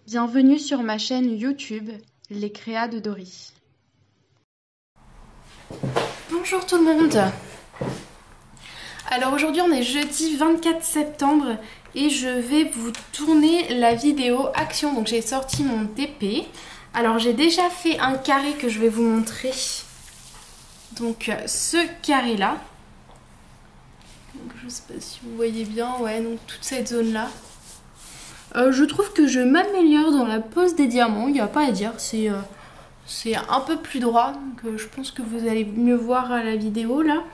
Bienvenue sur ma chaîne YouTube, Les Créas de Dory. Bonjour tout le monde. Alors aujourd'hui on est jeudi 24 septembre et je vais vous tourner la vidéo action. Donc j'ai sorti mon TP. Alors j'ai déjà fait un carré que je vais vous montrer. Donc ce carré là. Donc, je sais pas si vous voyez bien, ouais, donc toute cette zone là. Je trouve que je m'améliore dans la pose des diamants, il n'y a pas à dire, c'est un peu plus droit, donc je pense que vous allez mieux voir à la vidéo là.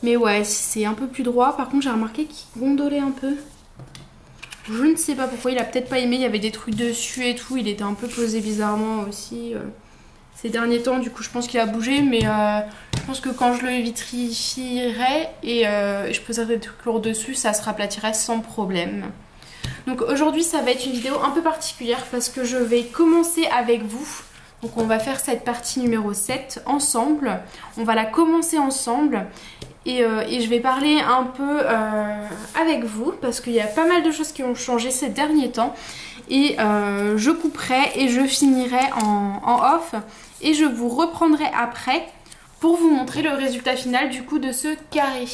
Mais ouais, c'est un peu plus droit, par contre j'ai remarqué qu'il gondolait un peu. Je ne sais pas pourquoi, il a peut-être pas aimé, il y avait des trucs dessus et tout, il était un peu posé bizarrement aussi. Ces derniers temps, du coup je pense qu'il a bougé, mais je pense que quand je le vitrifierai et je poserai des trucs lourds dessus, ça se raplatirait sans problème. Donc aujourd'hui ça va être une vidéo un peu particulière parce que je vais commencer avec vous. Donc on va faire cette partie numéro 7 ensemble. On va la commencer ensemble et je vais parler un peu avec vous parce qu'il y a pas mal de choses qui ont changé ces derniers temps. Et je couperai et je finirai en off et je vous reprendrai après pour vous montrer le résultat final du coup de ce carré.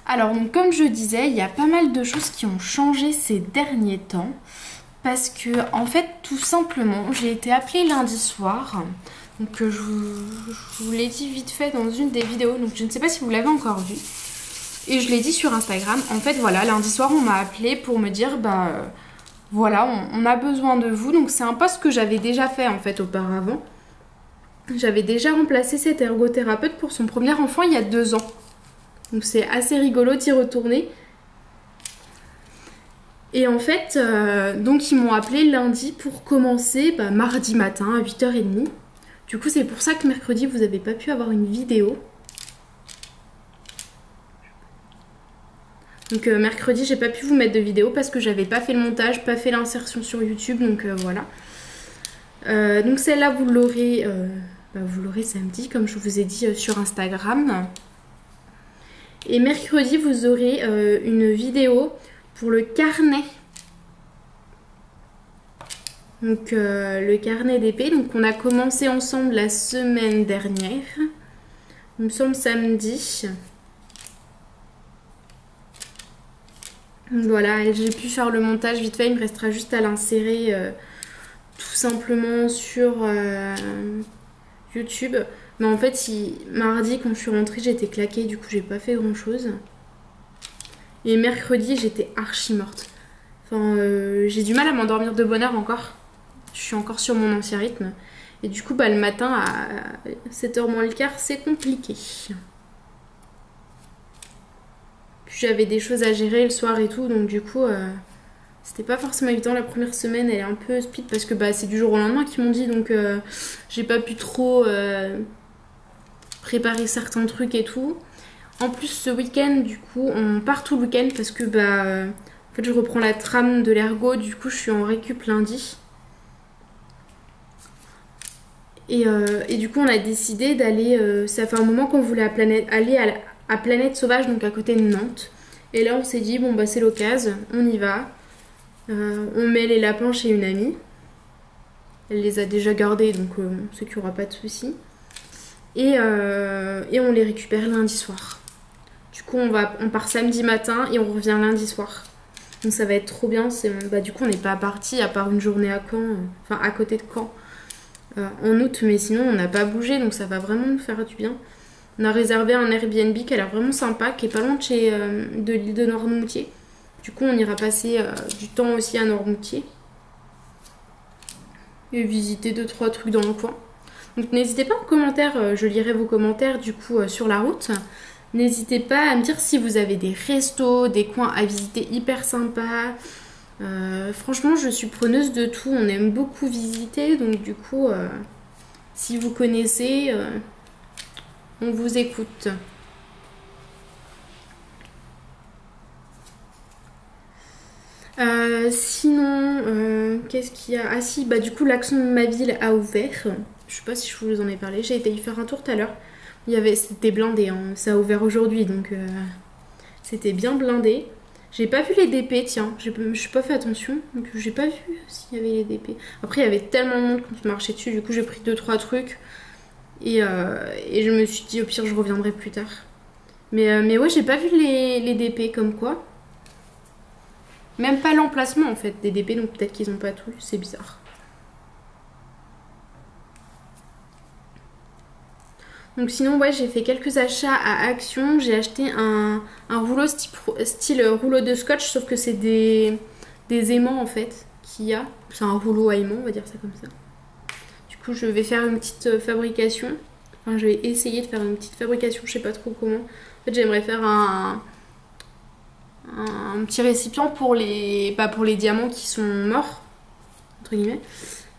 Alors donc comme je disais, il y a pas mal de choses qui ont changé ces derniers temps parce que en fait tout simplement j'ai été appelée lundi soir. Donc je vous l'ai dit vite fait dans une des vidéos, donc je ne sais pas si vous l'avez encore vu. Et je l'ai dit sur Instagram. En fait voilà, lundi soir on m'a appelée pour me dire voilà on a besoin de vous. Donc c'est un poste que j'avais déjà fait en fait auparavant. J'avais déjà remplacé cet ergothérapeute pour son premier enfant il y a 2 ans. Donc c'est assez rigolo d'y retourner. Et en fait, donc ils m'ont appelé lundi pour commencer mardi matin à 8h30. Du coup c'est pour ça que mercredi vous n'avez pas pu avoir une vidéo. Donc mercredi j'ai pas pu vous mettre de vidéo parce que j'avais pas fait le montage, pas fait l'insertion sur YouTube. Donc voilà. Donc celle-là vous l'aurez samedi comme je vous ai dit sur Instagram. Et mercredi, vous aurez une vidéo pour le carnet. Donc le carnet d'épée. Donc on a commencé ensemble la semaine dernière. Il me semble samedi. Donc voilà, j'ai pu faire le montage vite fait. Il me restera juste à l'insérer tout simplement sur YouTube. Mais en fait, mardi, quand je suis rentrée, j'étais claquée. Du coup, j'ai pas fait grand chose. Et mercredi, j'étais archi morte. Enfin, j'ai du mal à m'endormir de bonne heure encore. Je suis encore sur mon ancien rythme. Et du coup, le matin, à 7h moins le quart, c'est compliqué. Puis j'avais des choses à gérer le soir et tout. Donc du coup, c'était pas forcément évident. La première semaine, elle est un peu speed parce que c'est du jour au lendemain qu'ils m'ont dit. Donc j'ai pas pu trop préparer certains trucs et tout. En plus ce week-end du coup on part tout le week-end parce que en fait je reprends la trame de l'ergo, du coup je suis en récup lundi. Et du coup on a décidé d'aller, ça fait un moment qu'on voulait aller à Planète Sauvage, donc à côté de Nantes. Et là on s'est dit bon c'est l'occasion, on y va. On met les lapins chez une amie. Elle les a déjà gardés donc on sait qu'il n'y aura pas de soucis. Et on les récupère lundi soir. Du coup on part samedi matin et on revient lundi soir. Donc ça va être trop bien. Du coup on n'est pas parti à part une journée à Caen, enfin à côté de Caen en août, mais sinon on n'a pas bougé, donc ça va vraiment nous faire du bien. On a réservé un Airbnb qui a l'air vraiment sympa, qui est pas loin de l'île de Noirmoutier. Du coup on ira passer du temps aussi à Noirmoutier et visiter 2-3 trucs dans le coin. Donc n'hésitez pas en commentaire, je lirai vos commentaires du coup sur la route. N'hésitez pas à me dire si vous avez des restos, des coins à visiter hyper sympas. Franchement je suis preneuse de tout, on aime beaucoup visiter. Donc du coup si vous connaissez, on vous écoute. Sinon, qu'est-ce qu'il y a? Ah si, du coup l'Action de ma ville a ouvert. Je sais pas si je vous en ai parlé, j'ai été y faire un tour tout à l'heure. C'était blindé, hein. Ça a ouvert aujourd'hui donc c'était bien blindé. J'ai pas vu les DP, tiens, je suis pas fait attention, donc j'ai pas vu s'il y avait les DP. Après il y avait tellement de monde quand je marchais dessus, du coup j'ai pris 2-3 trucs et je me suis dit au pire je reviendrai plus tard. Mais ouais, j'ai pas vu les DP comme quoi. Même pas l'emplacement en fait des DP, donc peut-être qu'ils ont pas tout, c'est bizarre. Donc sinon ouais, j'ai fait quelques achats à Action. J'ai acheté un rouleau style rouleau de scotch, sauf que c'est des aimants en fait qu'il y a. C'est un rouleau à aimants, on va dire ça comme ça. Du coup je vais faire une petite fabrication. Enfin je vais essayer de faire une petite fabrication, je sais pas trop comment. En fait j'aimerais faire un petit récipient pour les diamants qui sont morts, entre guillemets.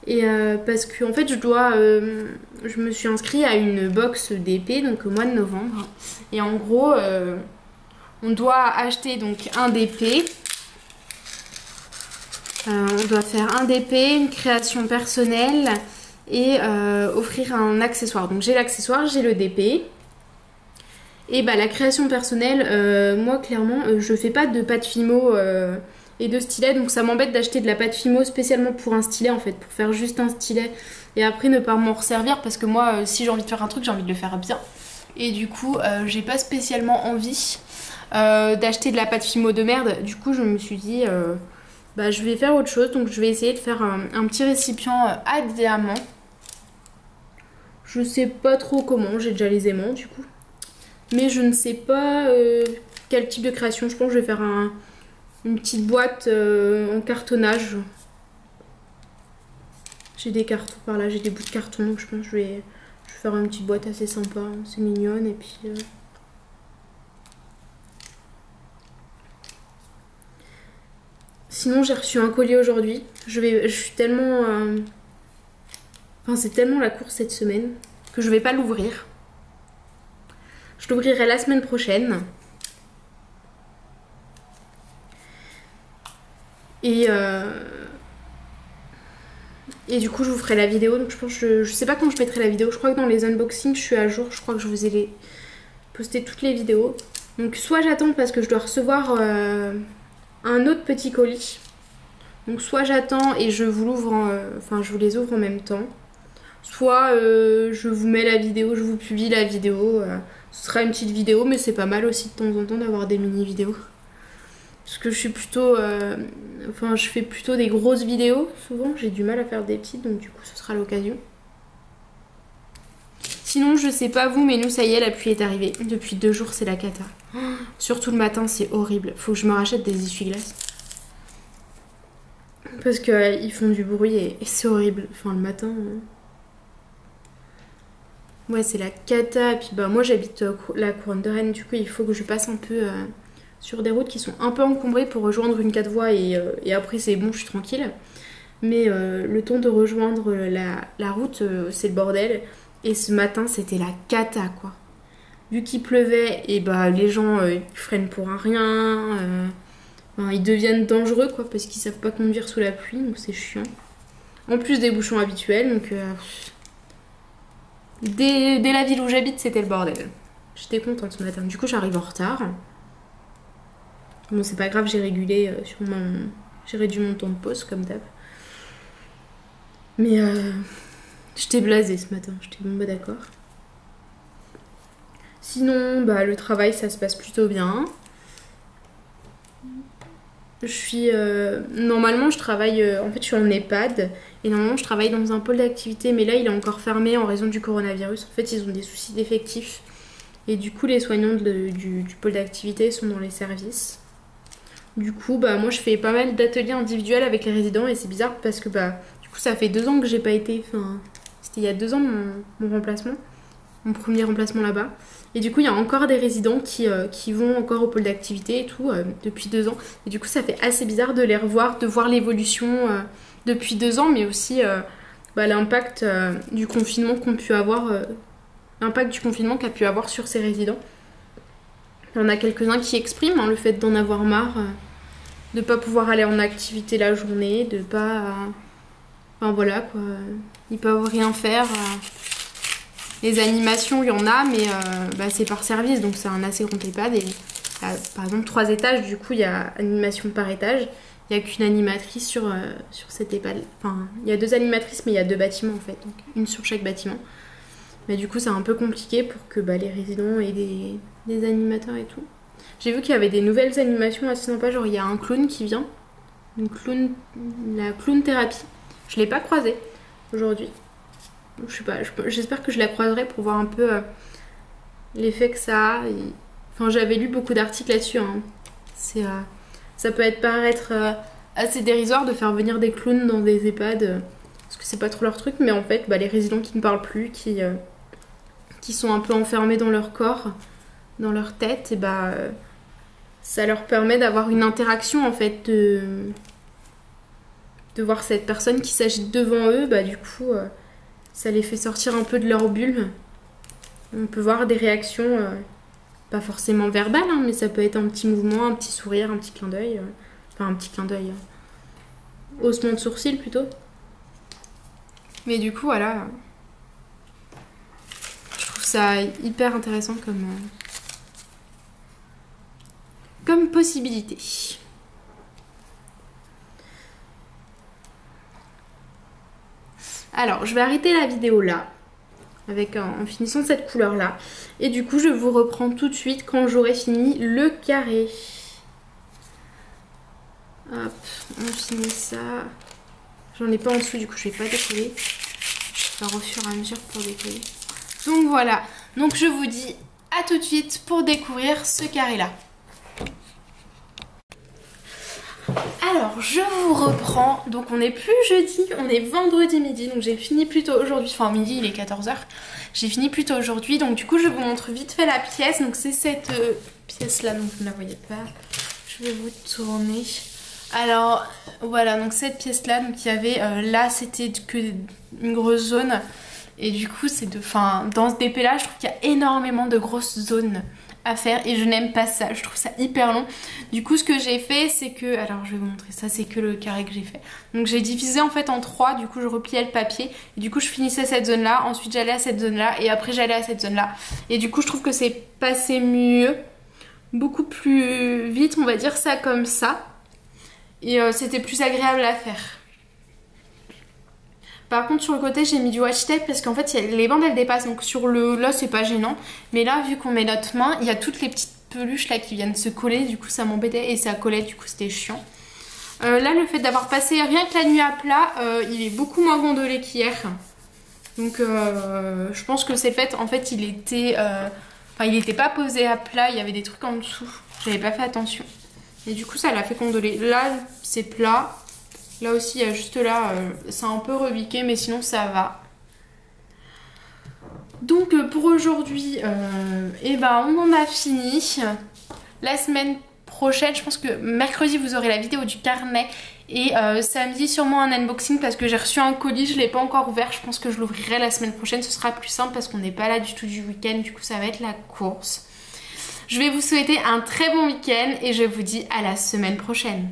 Et parce que en fait je me suis inscrite à une box d'épée donc au mois de novembre. Et en gros on doit acheter donc un DP. On doit faire un DP, une création personnelle et offrir un accessoire. Donc j'ai l'accessoire, j'ai le DP. Et bah la création personnelle, moi clairement je fais pas de pâte Fimo et de stylet, donc ça m'embête d'acheter de la pâte Fimo spécialement pour un stylet en fait, pour faire juste un stylet et après ne pas m'en resservir parce que moi si j'ai envie de faire un truc j'ai envie de le faire bien. Et du coup j'ai pas spécialement envie d'acheter de la pâte Fimo de merde, du coup je me suis dit bah je vais faire autre chose, donc je vais essayer de faire un petit récipient à diamant. Je sais pas trop comment, j'ai déjà les aimants du coup. Mais je ne sais pas quel type de création. Je pense que je vais faire une petite boîte en cartonnage. J'ai des cartons par là, j'ai des bouts de carton. Donc je pense que je vais faire une petite boîte assez sympa. C'est mignonne. Et puis... Sinon j'ai reçu un colis aujourd'hui. Je suis tellement... Enfin c'est tellement la course cette semaine que je vais pas l'ouvrir. Je l'ouvrirai la semaine prochaine. Et du coup je vous ferai la vidéo. Donc je pense je sais pas quand je mettrai la vidéo. Je crois que dans les unboxings je suis à jour. Je crois que je vous ai posté toutes les vidéos. Donc soit j'attends parce que je dois recevoir un autre petit colis. Donc soit j'attends et je vous l'ouvre enfin je vous les ouvre en même temps. Soit je vous mets la vidéo, je vous publie la vidéo. Ce sera une petite vidéo, mais c'est pas mal aussi de temps en temps d'avoir des mini vidéos. Parce que je suis plutôt... enfin, je fais plutôt des grosses vidéos, souvent. J'ai du mal à faire des petites, donc du coup, ce sera l'occasion. Sinon, je sais pas vous, mais nous, ça y est, la pluie est arrivée. Depuis 2 jours, c'est la cata. Surtout le matin, c'est horrible. Faut que je me rachète des essuie-glaces. Parce qu'ils font du bruit et c'est horrible. Enfin, le matin... Ouais, c'est la cata. Et puis bah moi j'habite la Couronne de Rennes, du coup il faut que je passe un peu sur des routes qui sont un peu encombrées pour rejoindre une 4 voies et après c'est bon, je suis tranquille. Mais le temps de rejoindre la route, c'est le bordel. Et ce matin c'était la cata quoi. Vu qu'il pleuvait, et bah les gens ils freinent pour un rien. Enfin, ils deviennent dangereux quoi parce qu'ils savent pas conduire sous la pluie, donc c'est chiant. En plus des bouchons habituels, donc... Dès la ville où j'habite, c'était le bordel. J'étais contente ce matin. Du coup, j'arrive en retard. Bon, c'est pas grave, j'ai régulé j'ai réduit mon temps de pause, comme d'hab. Mais j'étais blasée ce matin. J'étais bon, bah d'accord. Sinon, bah le travail, ça se passe plutôt bien. Je suis... normalement, je travaille... en fait, je suis en EHPAD. Et normalement, je travaille dans un pôle d'activité. Mais là, il est encore fermé en raison du coronavirus. En fait, ils ont des soucis d'effectifs. Et du coup, les soignants du pôle d'activité sont dans les services. Du coup, bah moi, je fais pas mal d'ateliers individuels avec les résidents. Et c'est bizarre parce que, bah, du coup, ça fait 2 ans que j'ai pas été... Enfin, c'était il y a 2 ans mon remplacement. Mon premier remplacement là-bas. Et du coup, il y a encore des résidents qui vont encore au pôle d'activité et tout depuis 2 ans. Et du coup, ça fait assez bizarre de les revoir, de voir l'évolution depuis 2 ans, mais aussi l'impact du confinement qu'ont pu avoir, l'impact du confinement qu'a pu avoir sur ces résidents. Il y en a quelques-uns qui expriment le fait d'en avoir marre, de pas pouvoir aller en activité la journée, de pas... enfin voilà quoi, ils peuvent rien faire... Les animations, il y en a, mais c'est par service, donc c'est un assez grand EHPAD. Et par exemple 3 étages, du coup il y a animation par étage. Il n'y a qu'une animatrice sur cette EHPAD. Enfin, il y a 2 animatrices, mais il y a 2 bâtiments en fait, donc une sur chaque bâtiment. Mais du coup, c'est un peu compliqué pour que les résidents aient des animateurs et tout. J'ai vu qu'il y avait des nouvelles animations assez sympas, genre il y a un clown qui vient, la clown thérapie. Je l'ai pas croisée aujourd'hui. Je sais pas, j'espère que je la croiserai pour voir un peu l'effet que ça a. Enfin, j'avais lu beaucoup d'articles là-dessus. Hein. Ça peut paraître assez dérisoire de faire venir des clowns dans des EHPAD, parce que c'est pas trop leur truc, mais en fait, les résidents qui ne parlent plus, qui sont un peu enfermés dans leur corps, dans leur tête, et ça leur permet d'avoir une interaction en fait, de voir cette personne qui s'agite devant eux, du coup ça les fait sortir un peu de leur bulle. On peut voir des réactions pas forcément verbales, hein, mais ça peut être un petit mouvement, un petit sourire, un petit clin d'œil, enfin un petit clin d'œil, haussement de sourcils plutôt. Mais du coup voilà, je trouve ça hyper intéressant comme possibilité. Alors, je vais arrêter la vidéo là, en finissant cette couleur là. Et du coup, je vous reprends tout de suite quand j'aurai fini le carré. Hop, on finit ça. J'en ai pas en dessous, du coup, je vais pas décoller. Je vais faire au fur et à mesure pour décoller. Donc voilà, donc je vous dis à tout de suite pour découvrir ce carré là. Alors je vous reprends, donc on n'est plus jeudi, on est vendredi midi, donc j'ai fini plus tôt aujourd'hui, enfin midi il est 14 h, j'ai fini plus tôt aujourd'hui, donc du coup je vous montre vite fait la pièce, donc c'est cette pièce là, donc vous ne la voyez pas, je vais vous tourner. Alors voilà, donc cette pièce là, donc il y avait, là c'était que une grosse zone, et du coup c'est dans ce DP là je trouve qu'il y a énormément de grosses zones à faire et je n'aime pas ça, je trouve ça hyper long. Du coup ce que j'ai fait c'est que, alors je vais vous montrer ça, c'est que le carré que j'ai fait. Donc j'ai divisé en fait en 3, du coup je repliais le papier et du coup je finissais cette zone là, ensuite j'allais à cette zone là et après j'allais à cette zone là. Et du coup je trouve que c'est passé mieux, beaucoup plus vite, on va dire ça comme ça. Et c'était plus agréable à faire. Par contre sur le côté j'ai mis du washi tape parce qu'en fait les bandes elles dépassent, donc là c'est pas gênant, mais là vu qu'on met notre main il y a toutes les petites peluches là qui viennent se coller, du coup ça m'embêtait et ça collait, du coup c'était chiant. Là le fait d'avoir passé rien que la nuit à plat, il est beaucoup moins gondolé qu'hier, donc je pense que c'est fait, en fait il était pas posé à plat, il y avait des trucs en dessous, j'avais pas fait attention et du coup ça l'a fait gondoler. Là c'est plat. Là aussi, il y a juste là, c'est un peu rebiqué, mais sinon ça va. Donc pour aujourd'hui, on en a fini. La semaine prochaine, je pense que mercredi, vous aurez la vidéo du carnet. Et samedi, sûrement un unboxing parce que j'ai reçu un colis, je ne l'ai pas encore ouvert. Je pense que je l'ouvrirai la semaine prochaine, ce sera plus simple parce qu'on n'est pas là du tout du week-end. Du coup, ça va être la course. Je vais vous souhaiter un très bon week-end et je vous dis à la semaine prochaine.